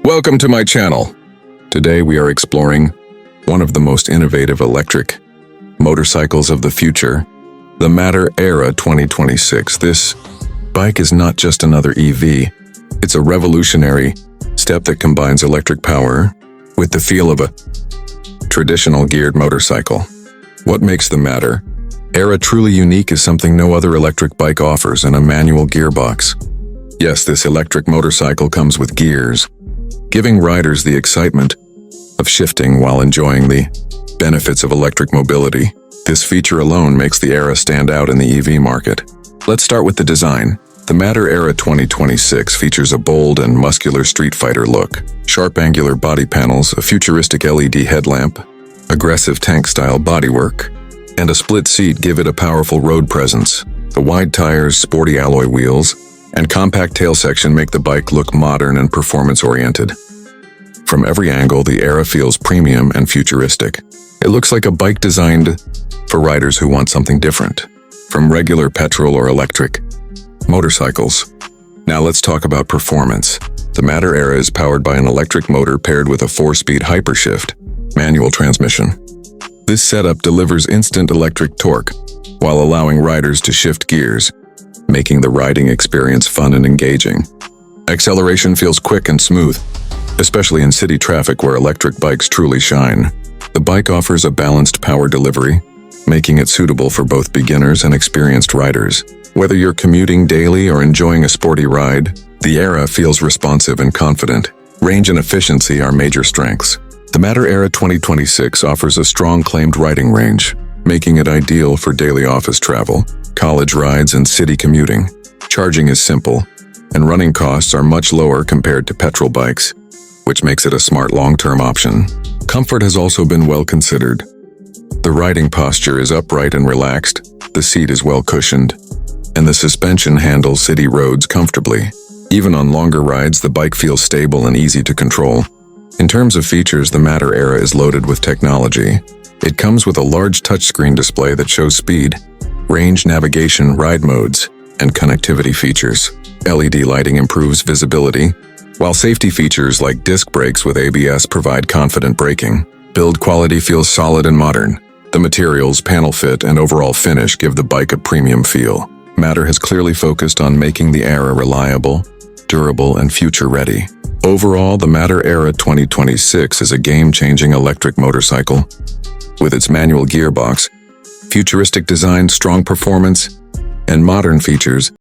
Welcome to my channel. Today we are exploring one of the most innovative electric motorcycles of the future, the Matter Aera 2026. This bike is not just another EV. It's a revolutionary step that combines electric power with the feel of a traditional geared motorcycle. What makes the Matter Aera truly unique is something no other electric bike offers, and a manual gearbox. Yes, this electric motorcycle comes with gears, giving riders the excitement of shifting while enjoying the benefits of electric mobility. This feature alone makes the Aera stand out in the EV market. Let's start with the design. The Matter Aera 2026 features a bold and muscular streetfighter look. Sharp angular body panels, a futuristic LED headlamp, aggressive tank-style bodywork, and a split seat give it a powerful road presence. The wide tires, sporty alloy wheels, and compact tail section make the bike look modern and performance-oriented. From every angle, the Aera feels premium and futuristic. It looks like a bike designed for riders who want something different, from regular petrol or electric motorcycles. Now let's talk about performance. The Matter Aera is powered by an electric motor paired with a 4-speed HyperShift manual transmission. This setup delivers instant electric torque while allowing riders to shift gears, making the riding experience fun and engaging. Acceleration feels quick and smooth, especially in city traffic where electric bikes truly shine. The bike offers a balanced power delivery, making it suitable for both beginners and experienced riders. Whether you're commuting daily or enjoying a sporty ride, the Aera feels responsive and confident. Range and efficiency are major strengths. The Matter Aera 2026 offers a strong claimed riding range, making it ideal for daily office travel, college rides, and city commuting. Charging is simple, and running costs are much lower compared to petrol bikes, which makes it a smart long-term option. Comfort has also been well considered. The riding posture is upright and relaxed, the seat is well cushioned, and the suspension handles city roads comfortably. Even on longer rides, the bike feels stable and easy to control. In terms of features, the Matter Aera is loaded with technology. It comes with a large touchscreen display that shows speed, range, navigation, ride modes, and connectivity features. LED lighting improves visibility, while safety features like disc brakes with ABS provide confident braking. Build quality feels solid and modern. The materials, panel fit, and overall finish give the bike a premium feel. Matter has clearly focused on making the Aera reliable, durable, and future-ready. Overall, the Matter Aera 2026 is a game-changing electric motorcycle. With its manual gearbox, futuristic design, strong performance, and modern features,